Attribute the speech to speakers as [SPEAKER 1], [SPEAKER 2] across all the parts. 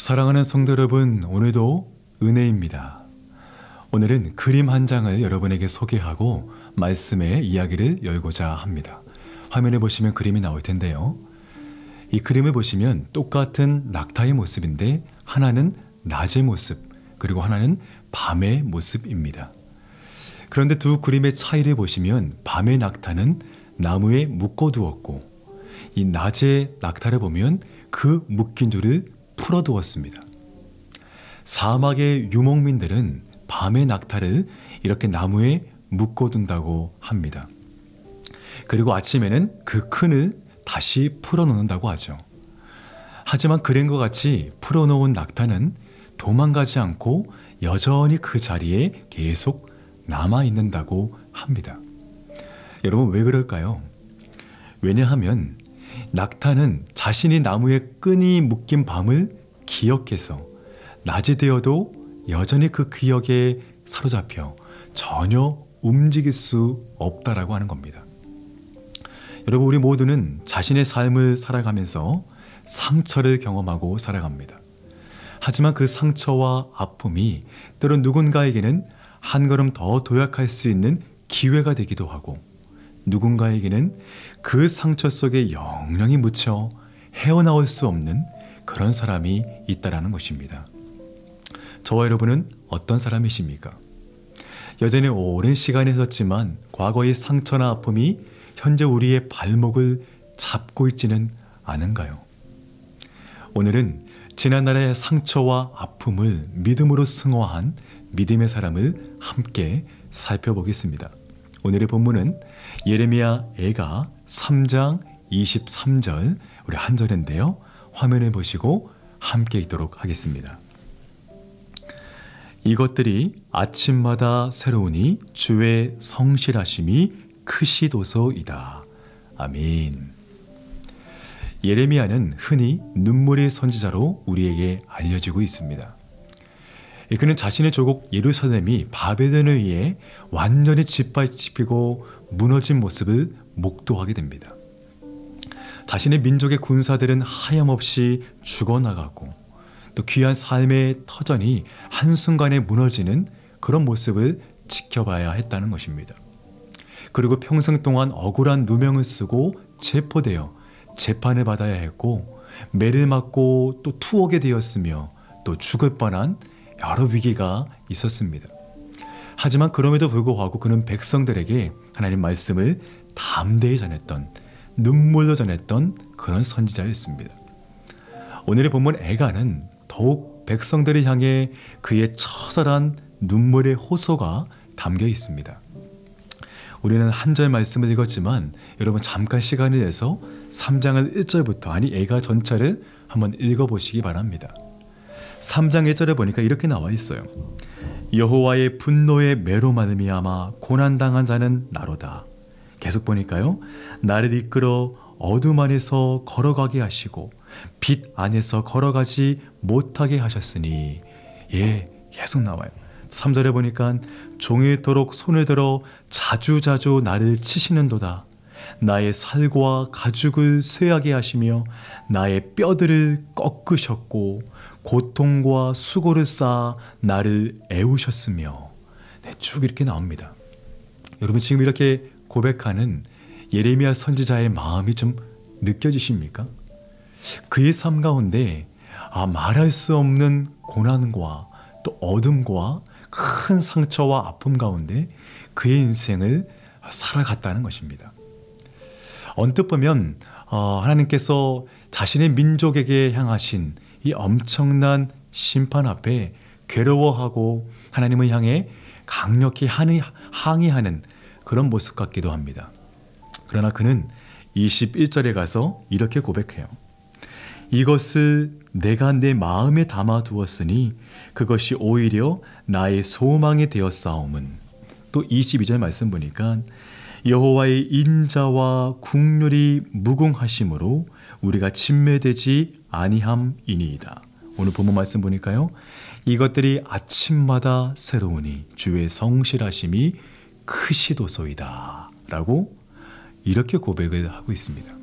[SPEAKER 1] 사랑하는 성도 여러분, 오늘도 은혜입니다. 오늘은 그림 한 장을 여러분에게 소개하고 말씀의 이야기를 열고자 합니다. 화면에 보시면 그림이 나올 텐데요. 이 그림을 보시면 똑같은 낙타의 모습인데 하나는 낮의 모습, 그리고 하나는 밤의 모습입니다. 그런데 두 그림의 차이를 보시면 밤의 낙타는 나무에 묶어두었고 이 낮의 낙타를 보면 그 묶인 줄을 풀어두었습니다. 사막의 유목민들은 밤의 낙타를 이렇게 나무에 묶어둔다고 합니다. 그리고 아침에는 그 끈을 다시 풀어놓는다고 하죠. 하지만 그림과 같이 풀어놓은 낙타는 도망가지 않고 여전히 그 자리에 계속 남아있는다고 합니다. 여러분, 왜 그럴까요? 왜냐하면 낙타는 자신이 나무에 끈이 묶인 밤을 기억해서 낮이 되어도 여전히 그 기억에 사로잡혀 전혀 움직일 수 없다라고 하는 겁니다. 여러분, 우리 모두는 자신의 삶을 살아가면서 상처를 경험하고 살아갑니다. 하지만 그 상처와 아픔이 때론 누군가에게는 한 걸음 더 도약할 수 있는 기회가 되기도 하고, 누군가에게는 그 상처 속에 영영이 묻혀 헤어나올 수 없는 그런 사람이 있다라는 것입니다. 저와 여러분은 어떤 사람이십니까? 여전히 오랜 시간이 흘렀지만 과거의 상처나 아픔이 현재 우리의 발목을 잡고 있지는 않은가요? 오늘은 지난날의 상처와 아픔을 믿음으로 승화한 믿음의 사람을 함께 살펴보겠습니다. 오늘의 본문은 예레미야 애가 3장 23절 우리 한 절인데요. 화면을 보시고 함께 읽도록 하겠습니다. 이것들이 아침마다 새로우니 주의 성실하심이 크시도소이다. 아멘. 예레미야는 흔히 눈물의 선지자로 우리에게 알려지고 있습니다. 그는 자신의 조국 예루살렘이 바벨론에 의해 완전히 짓밟히고 무너진 모습을 목도하게 됩니다. 자신의 민족의 군사들은 하염없이 죽어나가고 또 귀한 삶의 터전이 한순간에 무너지는 그런 모습을 지켜봐야 했다는 것입니다. 그리고 평생 동안 억울한 누명을 쓰고 체포되어 재판을 받아야 했고 매를 맞고 또 투옥이 되었으며 또 죽을 뻔한 여러 위기가 있었습니다. 하지만 그럼에도 불구하고 그는 백성들에게 하나님 말씀을 담대히 전했던, 눈물로 전했던 그런 선지자였습니다. 오늘의 본문 애가는 더욱 백성들을 향해 그의 처절한 눈물의 호소가 담겨 있습니다. 우리는 한 절 말씀을 읽었지만 여러분 잠깐 시간을 내서 3장을 1절부터 아니 애가 전체를 한번 읽어보시기 바랍니다. 3장 1절에 보니까 이렇게 나와 있어요. 여호와의 분노의 매로 말미암아 고난당한 자는 나로다. 계속 보니까요. 나를 이끌어 어둠 안에서 걸어가게 하시고 빛 안에서 걸어가지 못하게 하셨으니. 계속 나와요. 3절에 보니까 종일토록 손을 들어 자주자주 나를 치시는도다. 나의 살과 가죽을 쇠하게 하시며 나의 뼈들을 꺾으셨고 고통과 수고를 쌓아 나를 애우셨으며. 쭉 이렇게 나옵니다. 여러분, 지금 이렇게 고백하는 예레미야 선지자의 마음이 좀 느껴지십니까? 그의 삶 가운데 말할 수 없는 고난과 또 어둠과 큰 상처와 아픔 가운데 그의 인생을 살아갔다는 것입니다. 언뜻 보면 하나님께서 자신의 민족에게 향하신 이 엄청난 심판 앞에 괴로워하고 하나님을 향해 강력히 항의하는 그런 모습 같기도 합니다. 그러나 그는 21절에 가서 이렇게 고백해요. 이것을 내가 내 마음에 담아두었으니 그것이 오히려 나의 소망이 되었사옴은. 또 22절 말씀 보니까 여호와의 인자와 국률이 무궁하심으로 우리가 진멸되지 아니함이니이다. 오늘 본문 말씀 보니까요. 이것들이 아침마다 새로우니 주의 성실하심이 크시도소이다. 라고 이렇게 고백을 하고 있습니다.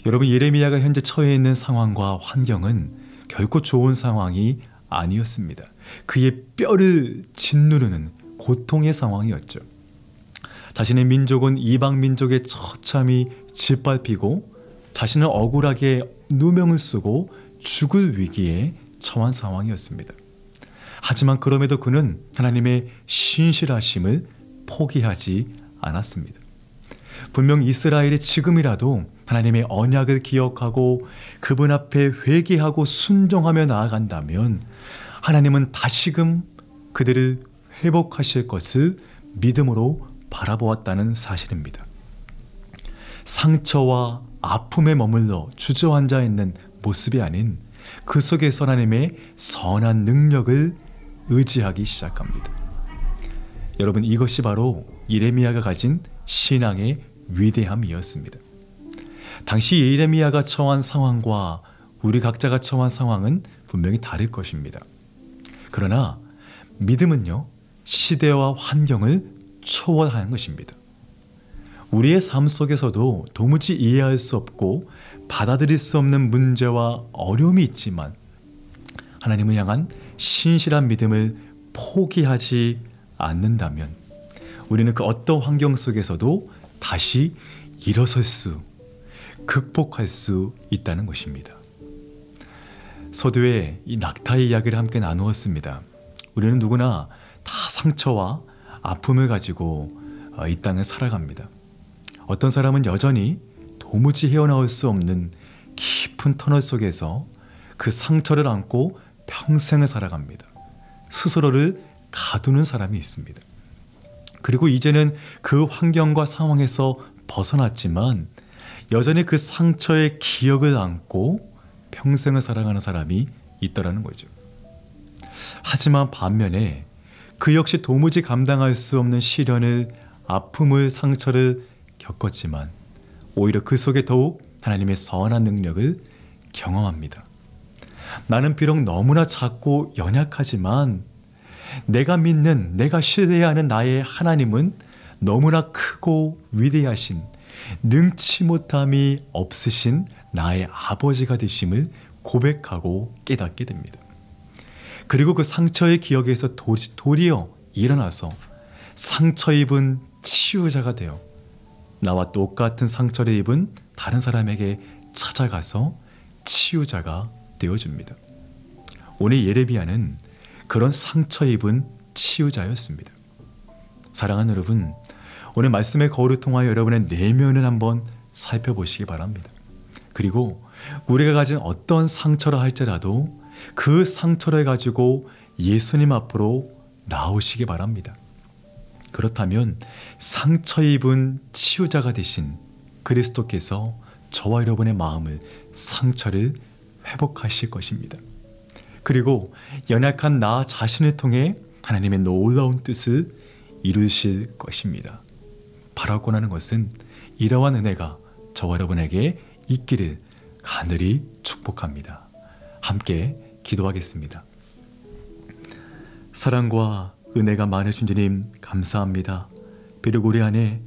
[SPEAKER 1] 여러분, 예레미야가 현재 처해 있는 상황과 환경은 결코 좋은 상황이 아니었습니다. 그의 뼈를 짓누르는 고통의 상황이었죠. 자신의 민족은 이방 민족의 처참히 짓밟히고 자신은 억울하게 누명을 쓰고 죽을 위기에 처한 상황이었습니다. 하지만 그럼에도 그는 하나님의 신실하심을 포기하지 않았습니다. 분명 이스라엘이 지금이라도 하나님의 언약을 기억하고 그분 앞에 회개하고 순종하며 나아간다면 하나님은 다시금 그들을 회복하실 것을 믿음으로 바라보았다는 사실입니다. 상처와 아픔에 머물러 주저앉아 있는 모습이 아닌 그 속에서 하나님의 선한 능력을 의지하기 시작합니다. 여러분, 이것이 바로 예레미야가 가진 신앙의 위대함이었습니다. 당시 예레미야가 처한 상황과 우리 각자가 처한 상황은 분명히 다를 것입니다. 그러나 믿음은요, 시대와 환경을 초월하는 것입니다. 우리의 삶 속에서도 도무지 이해할 수 없고 받아들일 수 없는 문제와 어려움이 있지만 하나님을 향한 신실한 믿음을 포기하지 않는다면 우리는 그 어떤 환경 속에서도 다시 일어설 수, 극복할 수 있다는 것입니다. 서두에 이 낙타의 이야기를 함께 나누었습니다. 우리는 누구나 다 상처와 아픔을 가지고 이 땅을 살아갑니다. 어떤 사람은 여전히 도무지 헤어나올 수 없는 깊은 터널 속에서 그 상처를 안고 평생을 살아갑니다. 스스로를 가두는 사람이 있습니다. 그리고 이제는 그 환경과 상황에서 벗어났지만 여전히 그 상처의 기억을 안고 평생을 살아가는 사람이 있더라는 거죠. 하지만 반면에 그 역시 도무지 감당할 수 없는 시련을, 아픔을, 상처를 겪었지만 오히려 그 속에 더욱 하나님의 선한 능력을 경험합니다. 나는 비록 너무나 작고 연약하지만 내가 믿는, 내가 신뢰하는 나의 하나님은 너무나 크고 위대하신, 능치 못함이 없으신 나의 아버지가 되심을 고백하고 깨닫게 됩니다. 그리고 그 상처의 기억에서 도리어 일어나서 상처 입은 치유자가 되어 나와 똑같은 상처를 입은 다른 사람에게 찾아가서 치유자가 되어줍니다. 오늘 예레미야는 그런 상처 입은 치유자였습니다. 사랑하는 여러분, 오늘 말씀의 거울을 통하여 여러분의 내면을 한번 살펴보시기 바랍니다. 그리고 우리가 가진 어떤 상처라 할지라도 그 상처를 가지고 예수님 앞으로 나오시기 바랍니다. 그렇다면 상처 입은 치유자가 되신 그리스도께서 저와 여러분의 마음을, 상처를 회복하실 것입니다. 그리고 연약한 나 자신을 통해 하나님의 놀라운 뜻을 이루실 것입니다. 바라고 하는 것은 이러한 은혜가 저와 여러분에게 있기를 간절히 축복합니다. 함께 기도하겠습니다. 사랑과 은혜가 많으신 주님 감사합니다. 비록 우리 안에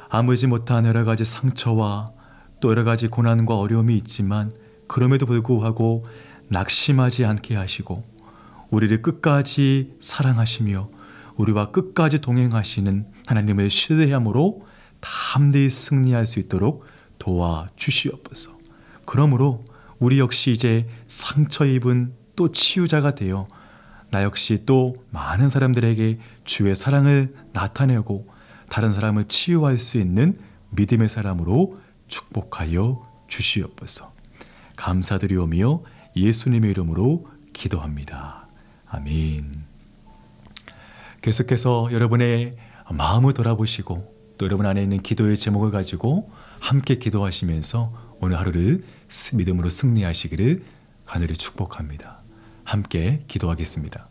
[SPEAKER 1] 아무지 못한 여러 가지 상처와 또 여러 가지 고난과 어려움이 있지만 그럼에도 불구하고 낙심하지 않게 하시고 우리를 끝까지 사랑하시며 우리와 끝까지 동행하시는 하나님을 신뢰함으로 담대히 승리할 수 있도록 도와주시옵소서. 그러므로 우리 역시 이제 상처 입은 또 치유자가 되어 나 역시 또 많은 사람들에게 주의 사랑을 나타내고 다른 사람을 치유할 수 있는 믿음의 사람으로 축복하여 주시옵소서. 감사드리오며 예수님의 이름으로 기도합니다. 아멘. 계속해서 여러분의 마음을 돌아보시고 또 여러분 안에 있는 기도의 제목을 가지고 함께 기도하시면서 오늘 하루를 믿음으로 승리하시기를 간절히 축복합니다. 함께 기도하겠습니다.